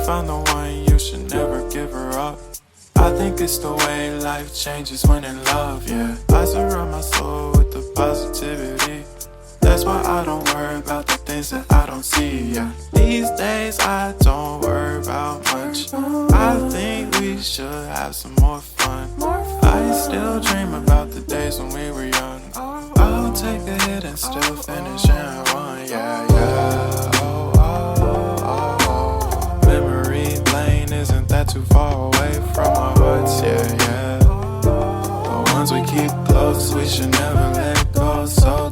found the one, you should never give her up. I think it's the way life changes when in love, yeah. I surround my soul with the positivity. That's why I don't worry about the things that I don't see, yeah. These days I don't worry about much. I think we should have some more fun. I still dream about the days when we were young. I'll take a hit and still finish and run, yeah, yeah. Oh, oh, oh, oh. Memory lane isn't that too far away from our hearts, yeah, yeah. The ones we keep close, we should never let go, so